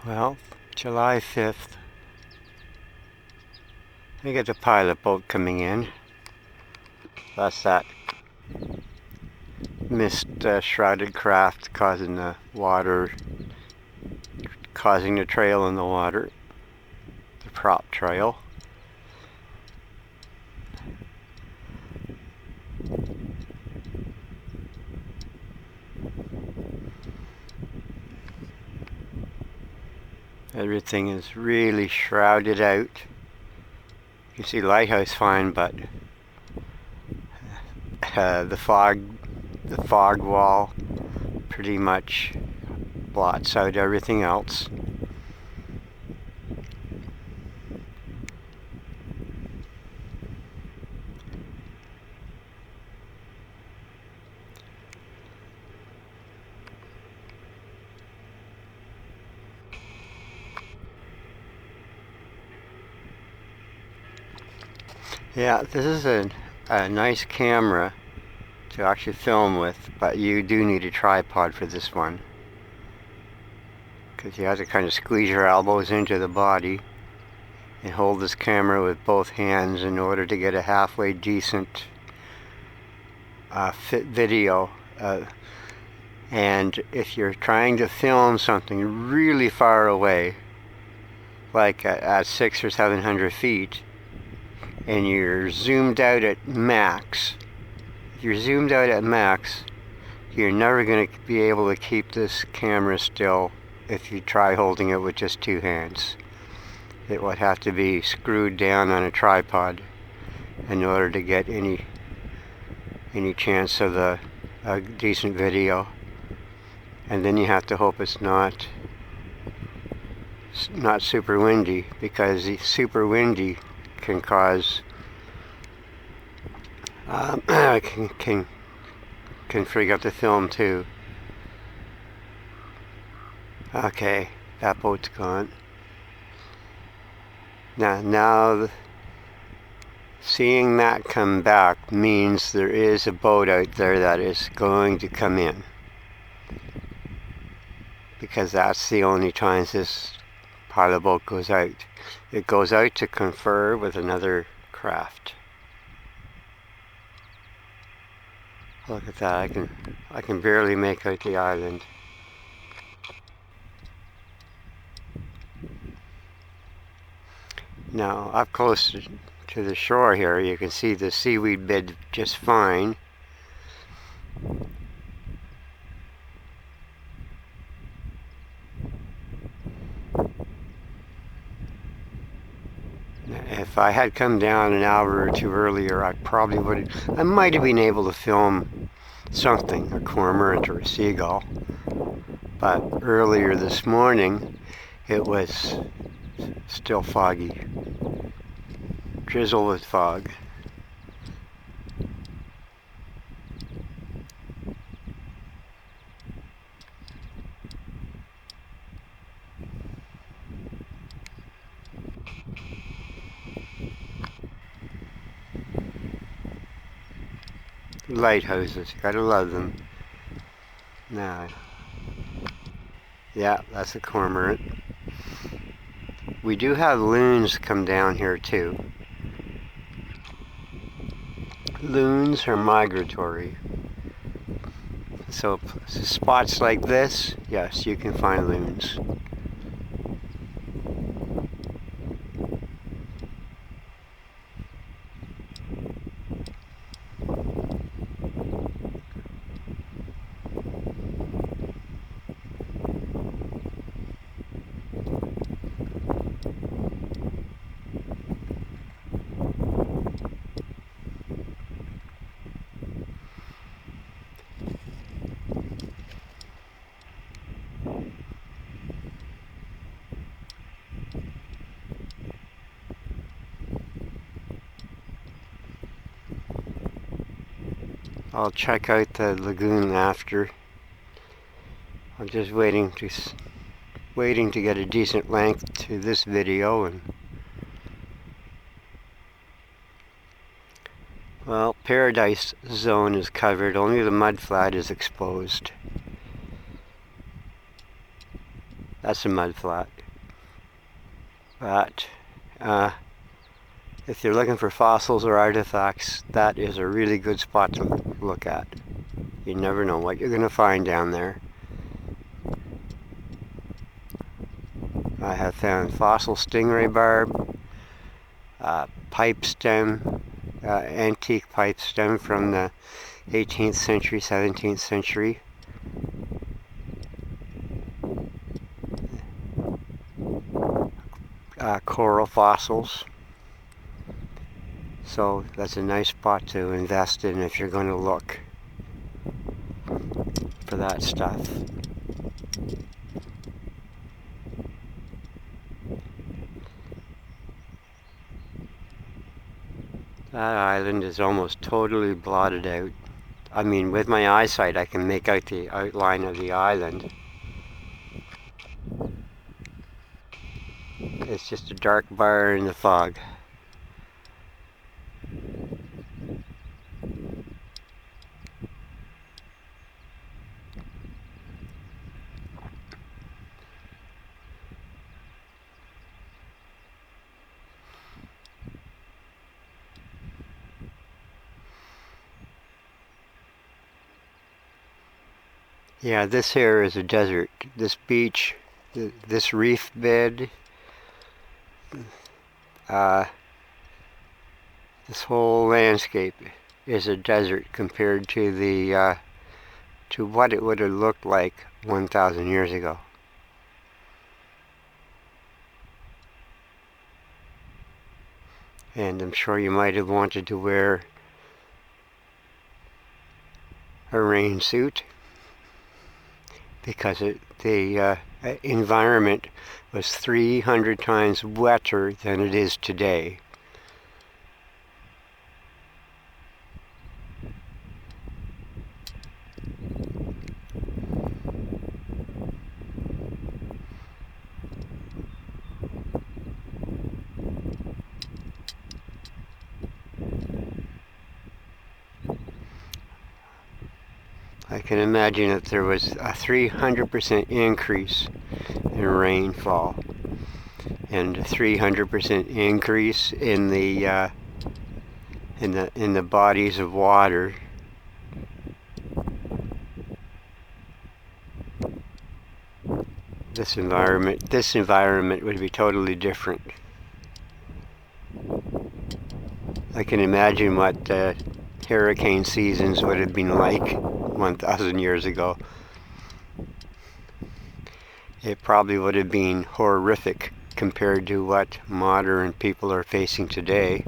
Well, July 5th. I get the pilot boat coming in. That's that mist-shrouded craft causing the water, causing the trail in the water, the prop trail. Everything is really shrouded out. You can see the lighthouse fine, but the fog wall pretty much blots out everything else. Yeah, this is a nice camera to actually film with, but you do need a tripod for this one, because you have to kind of squeeze your elbows into the body and hold this camera with both hands in order to get a halfway decent fit video. And if you're trying to film something really far away, like at 600 or 700 feet, and you're zoomed out at max, you're never going to be able to keep this camera still if you try holding it with just two hands. It would have to be screwed down on a tripod in order to get any chance of a decent video. And then you have to hope it's not super windy, because the super windy can cause can freak up the film too. Okay, that boat's gone. Now seeing that come back means there is a boat out there that is going to come in, because that's the only times this pilot boat goes out. It goes out to confer with another craft. Look at that, I can barely make out the island. Now, up close to the shore here, you can see the seaweed bed just fine. If I had come down an hour or two earlier, I might have been able to film something, a cormorant or a seagull. But earlier this morning, it was still foggy. Drizzle with fog. Lighthouses, gotta love them. Now, yeah, that's a cormorant. We do have loons come down here too. Loons are migratory. So spots like this, yes, you can find loons. I'll check out the lagoon after. I'm just waiting to get a decent length to this video, and well, Paradise Zone is covered, only the mud flat is exposed. That's a mud flat. But if you're looking for fossils or artifacts, that is a really good spot to look at. You never know what you're going to find down there. I have found fossil stingray barb, pipe stem, antique pipe stem from the 18th century, 17th century. Coral fossils. So that's a nice spot to invest in if you're going to look for that stuff. That island is almost totally blotted out. I mean, with my eyesight I can make out the outline of the island. It's just a dark bar in the fog. Yeah, this here is a desert. This beach, this reef bed, this whole landscape is a desert compared to the to what it would have looked like 1,000 years ago. And I'm sure you might have wanted to wear a rain suit because the environment was 300 times wetter than it is today. I can imagine that there was a 300% increase in rainfall and a 300% increase in the bodies of water. This environment would be totally different. I can imagine what hurricane seasons would have been like 1,000 years ago. It probably would have been horrific compared to what modern people are facing today.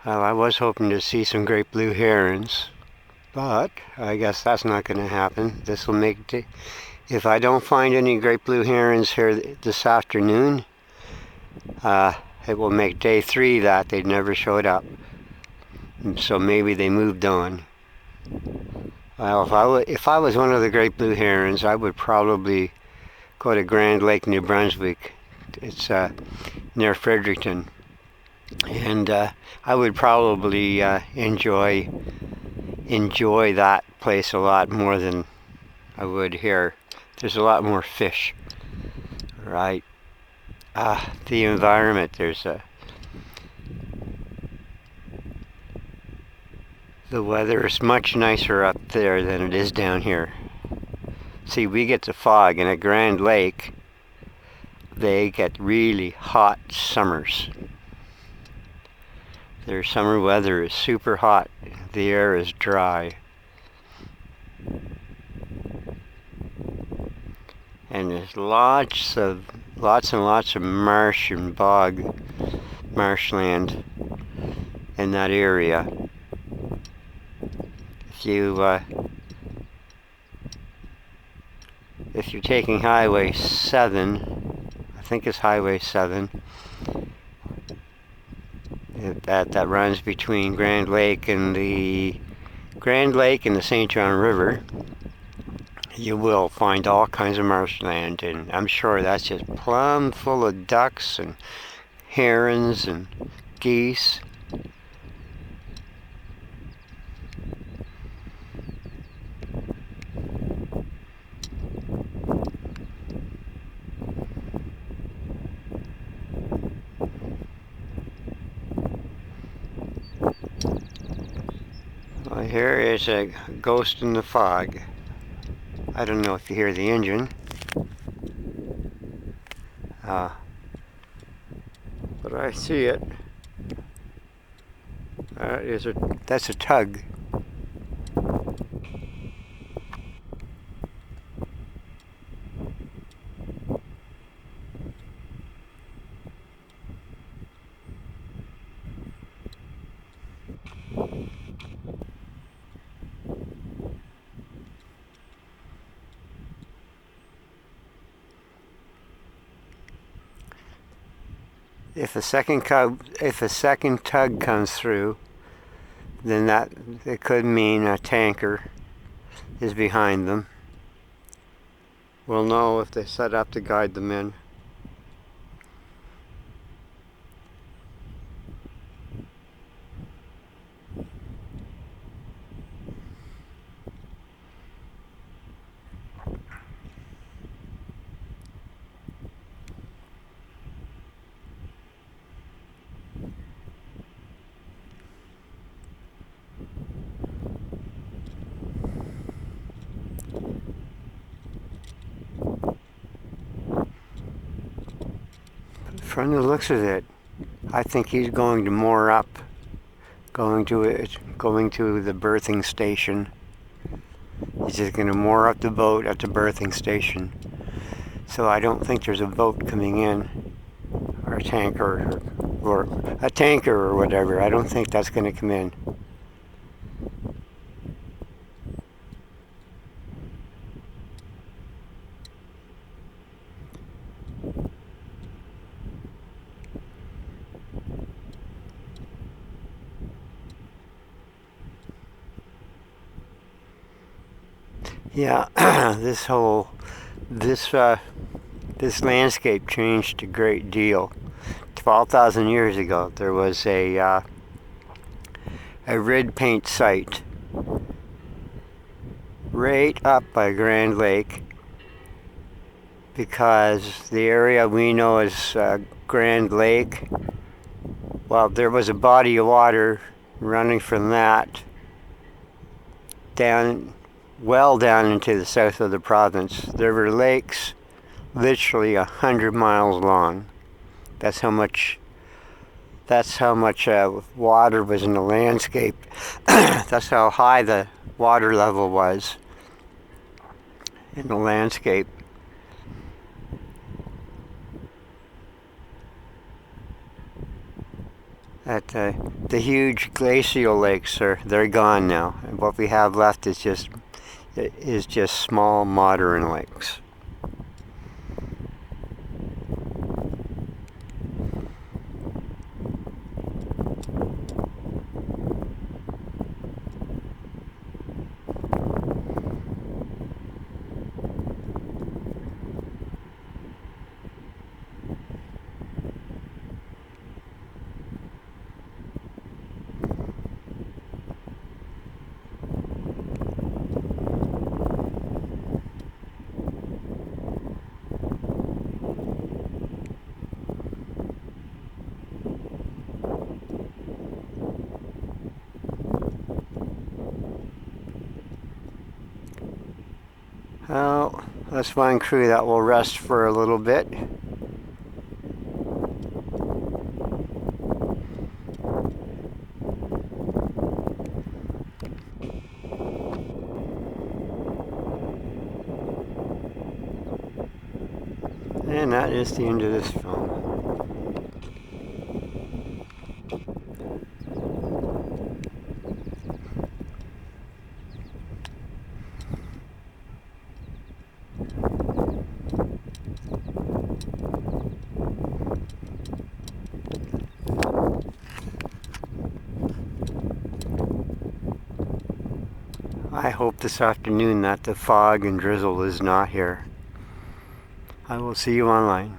Well, I was hoping to see some great blue herons, but I guess that's not going to happen. This will make if I don't find any great blue herons here this afternoon, it will make day 3 that they never showed up. So maybe they moved on. Well, if I was one of the great blue herons, I would probably go to Grand Lake, New Brunswick. It's near Fredericton. And I would probably enjoy that place a lot more than I would here. There's a lot more fish, right? The environment, the weather is much nicer up there than it is down here. See, we get the fog, and at Grand Lake they get really hot summers. Their summer weather is super hot. The air is dry. And there's lots and lots of marsh and marshland in that area. If you're taking Highway 7, I think it's Highway 7, that runs between Grand Lake and the St. John River. You will find all kinds of marshland, and I'm sure that's just plumb full of ducks and herons and geese. Well, here is a ghost in the fog. I don't know if you hear the engine. But I see it. That's a tug. If a second tug comes through, then it could mean a tanker is behind them. We'll know if they set up to guide them in. From the looks of it, I think he's going to moor up, going to the berthing station. He's just going to moor up the boat at the berthing station. So I don't think there's a boat coming in, or a tanker, or a tanker or whatever. I don't think that's going to come in. Yeah, this landscape changed a great deal. 12,000 years ago, there was a red paint site right up by Grand Lake, because the area we know as Grand Lake, well, there was a body of water running from that well down into the south of the province. There were lakes literally 100 miles long. That's how much water was in the landscape. That's how high the water level was in the landscape. The huge glacial lakes they're gone now, and what we have left is just small modern lakes. Well, let's find crew that will rest for a little bit. And that is the end of this film. I hope this afternoon that the fog and drizzle is not here. I will see you online.